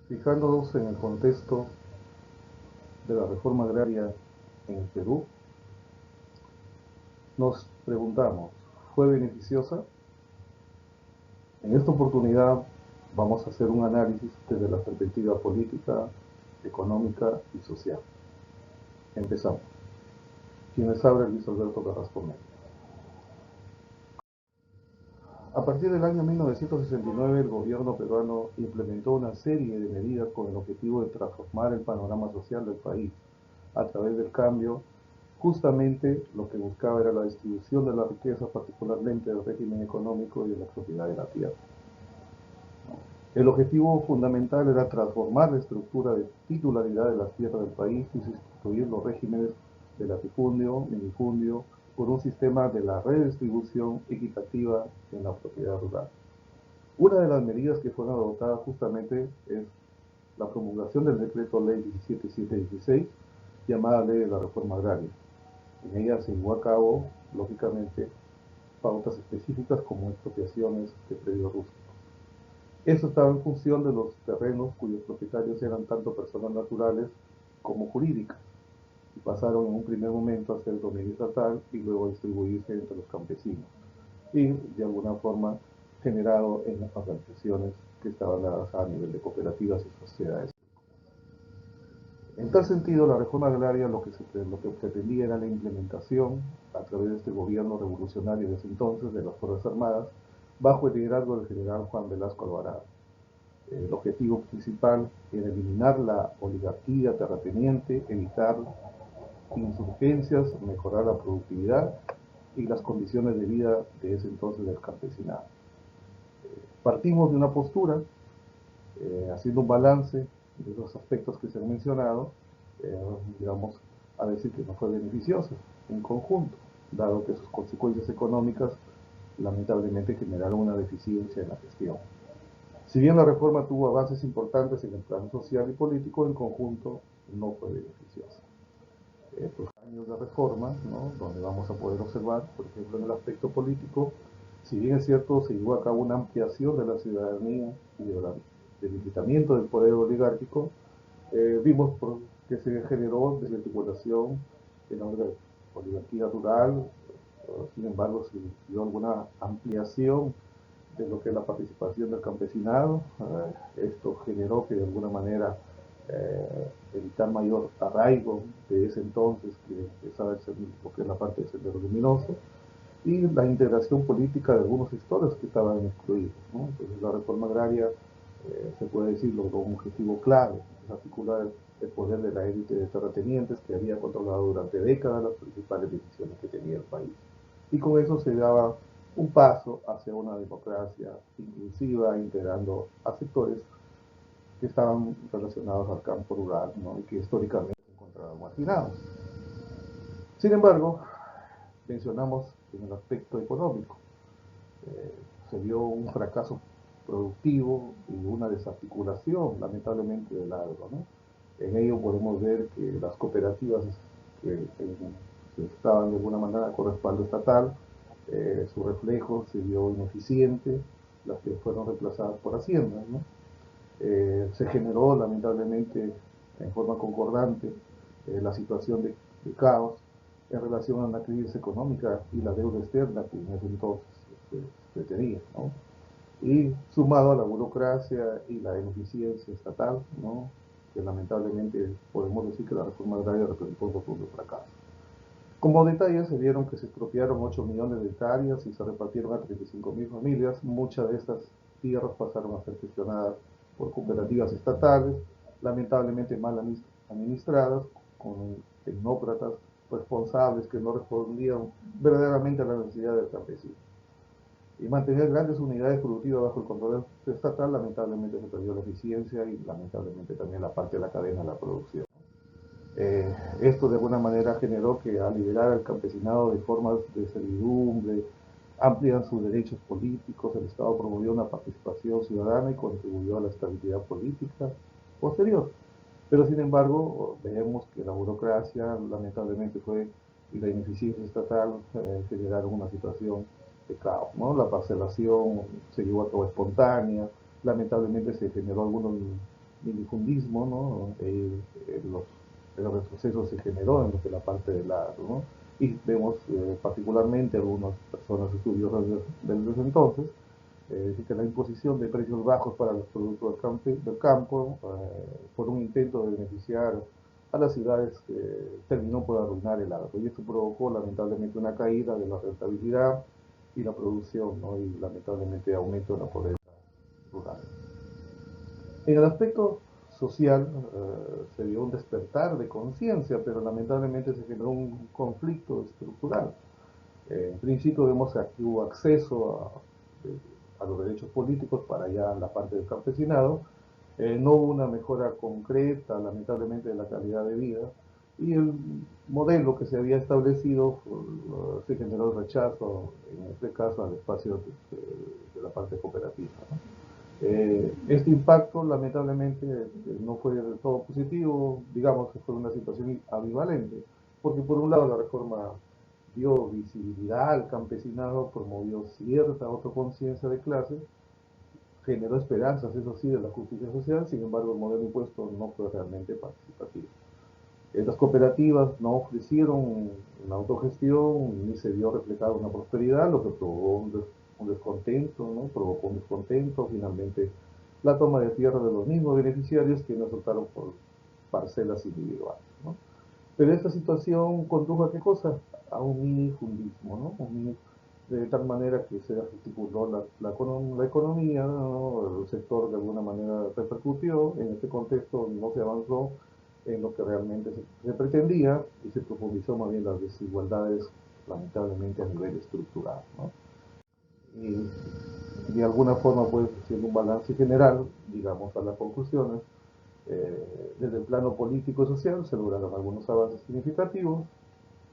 Fijándonos en el contexto de la reforma agraria en el Perú, nos preguntamos, ¿fue beneficiosa? En esta oportunidad vamos a hacer un análisis desde la perspectiva política, económica y social. Empezamos. Quien les habla es Luis Alberto Carrasco Melo. A partir del año 1969, el gobierno peruano implementó una serie de medidas con el objetivo de transformar el panorama social del país a través del cambio. Justamente lo que buscaba era la distribución de la riqueza, particularmente del régimen económico y de la propiedad de la tierra. El objetivo fundamental era transformar la estructura de titularidad de las tierras del país y sustituir los regímenes de latifundio, minifundio, por un sistema de la redistribución equitativa en la propiedad rural. Una de las medidas que fueron adoptadas justamente es la promulgación del decreto ley 17716, llamada ley de la reforma agraria. En ella se llevó a cabo, lógicamente, pautas específicas como expropiaciones de predios rústicos. Eso estaba en función de los terrenos cuyos propietarios eran tanto personas naturales como jurídicas y pasaron en un primer momento a ser dominio estatal y luego a distribuirse entre los campesinos y de alguna forma generado en las organizaciones que estaban dadas a nivel de cooperativas y sociedades. En tal sentido, la reforma agraria lo que pretendía era la implementación, a través de este gobierno revolucionario de ese entonces, de las Fuerzas Armadas, bajo el liderazgo del general Juan Velasco Alvarado. El objetivo principal era eliminar la oligarquía terrateniente, evitar insurgencias, mejorar la productividad y las condiciones de vida de ese entonces del campesinado. Partimos de una postura, haciendo un balance de los aspectos que se han mencionado, digamos, a decir que no fue beneficiosa en conjunto, dado que sus consecuencias económicas lamentablemente generaron una deficiencia en la gestión. Si bien la reforma tuvo avances importantes en el plano social y político, en conjunto no fue beneficiosa. Estos años de reforma, ¿no?, donde vamos a poder observar, por ejemplo, en el aspecto político, si bien es cierto, se llevó a cabo una ampliación de la ciudadanía y del limitamiento del poder oligárquico, vimos que se generó desarticulación en la oligarquía rural. Sin embargo, se dio alguna ampliación de lo que es la participación del campesinado. Esto generó que de alguna manera evitar mayor arraigo de ese entonces, que empezaba a ser lo que es la parte del Sendero Luminoso, y la integración política de algunos sectores que estaban excluidos, ¿no? Entonces la reforma agraria, se puede decir, logró un objetivo clave, es articular el poder de la élite de terratenientes que había controlado durante décadas las principales decisiones que tenía el país. Y con eso se daba un paso hacia una democracia inclusiva, integrando a sectores que estaban relacionados al campo rural, ¿no?, y que históricamente se encontraban marginados. Sin embargo, mencionamos en el aspecto económico, eh, se vio un fracaso productivo y una desarticulación, lamentablemente, del agro, ¿no? En ello podemos ver que las cooperativas que estaban de alguna manera con respaldo estatal, su reflejo se vio ineficiente, las que fueron reemplazadas por haciendas, ¿no? Se generó lamentablemente en forma concordante la situación de caos en relación a la crisis económica y la deuda externa que en ese entonces se tenía, ¿no? Y sumado a la burocracia y la ineficiencia estatal, ¿no?, que lamentablemente podemos decir que la reforma agraria representó un rotundo fracaso. Como detalles, se vieron que se expropiaron 8 millones de hectáreas y se repartieron a 35.000 familias. Muchas de estas tierras pasaron a ser gestionadas por cooperativas estatales, lamentablemente mal administradas, con tecnócratas responsables que no respondían verdaderamente a la necesidad del campesino. Y mantener grandes unidades productivas bajo el control estatal, lamentablemente se perdió la eficiencia y lamentablemente también la parte de la cadena de la producción. Esto de alguna manera generó que al liberar al campesinado de formas de servidumbre, amplian sus derechos políticos, el Estado promovió una participación ciudadana y contribuyó a la estabilidad política posterior. Pero sin embargo, vemos que la burocracia lamentablemente fue, y la ineficiencia estatal generaron una situación de caos, ¿no? La parcelación se llevó a cabo espontánea, lamentablemente se generó algunos minifundismo, ¿no? El retroceso se generó en lo que la parte del agro, ¿no? Y vemos particularmente algunas personas estudiosas desde entonces, que la imposición de precios bajos para los productos del campo por un intento de beneficiar a las ciudades terminó por arruinar el agro. Y esto provocó lamentablemente una caída de la rentabilidad y la producción, ¿no? Y lamentablemente aumento de la pobreza rural. En el aspecto social se dio un despertar de conciencia, pero lamentablemente se generó un conflicto estructural. En principio vemos que aquí hubo acceso a los derechos políticos para ya la parte del campesinado, no hubo una mejora concreta, lamentablemente, de la calidad de vida, y el modelo que se había establecido se generó el rechazo, en este caso, al espacio de la parte cooperativa, ¿no? Este impacto, lamentablemente, no fue del todo positivo, digamos que fue una situación ambivalente, porque por un lado la reforma dio visibilidad al campesinado, promovió cierta autoconciencia de clase, generó esperanzas, eso sí, de la justicia social. Sin embargo, el modelo impuesto no fue realmente participativo. Las cooperativas no ofrecieron una autogestión ni se vio reflejada una prosperidad, lo que provocó un descontento, ¿no? Provocó un descontento, finalmente la toma de tierra de los mismos beneficiarios que no optaron por parcelas individuales, ¿no? Pero esta situación condujo a qué cosa? A un minifundismo, ¿no? De tal manera que se articuló la economía, ¿no? El sector de alguna manera repercutió, en este contexto no se avanzó en lo que realmente se pretendía y se profundizó más bien las desigualdades, lamentablemente a nivel estructural, ¿no? Y de alguna forma, pues, haciendo un balance general, digamos, a las conclusiones, desde el plano político y social se lograron algunos avances significativos.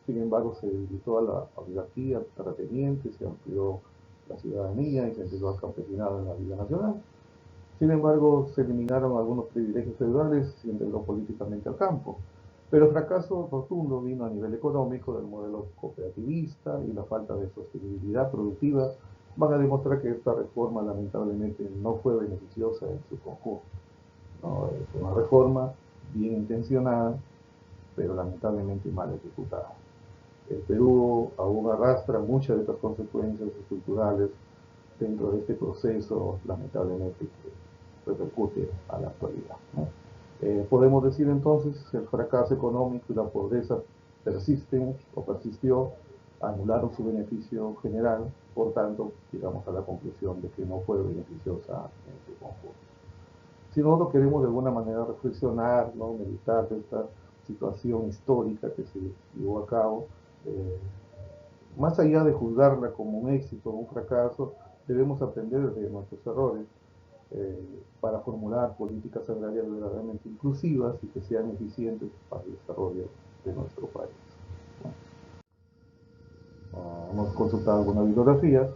Sin embargo, se limitó a la oligarquía terrateniente, se amplió la ciudadanía y se integró al campesinado en la vida nacional. Sin embargo, se eliminaron algunos privilegios feudales y se integró políticamente al campo. Pero el fracaso rotundo vino a nivel económico del modelo cooperativista y la falta de sostenibilidad productiva van a demostrar que esta reforma lamentablemente no fue beneficiosa en su conjunto, ¿no? Es una reforma bien intencionada, pero lamentablemente mal ejecutada. El Perú aún arrastra muchas de estas consecuencias estructurales dentro de este proceso, lamentablemente, que repercute a la actualidad, ¿no? Podemos decir entonces que el fracaso económico y la pobreza persisten o persistió, anularon su beneficio general, por tanto, llegamos a la conclusión de que no fue beneficiosa en su conjunto. Si nosotros queremos de alguna manera reflexionar, ¿no? Meditar de esta situación histórica que se llevó a cabo, eh, más allá de juzgarla como un éxito o un fracaso, debemos aprender de nuestros errores para formular políticas agrarias verdaderamente inclusivas y que sean eficientes para el desarrollo de nuestro país. Hemos consultado algunas bibliografías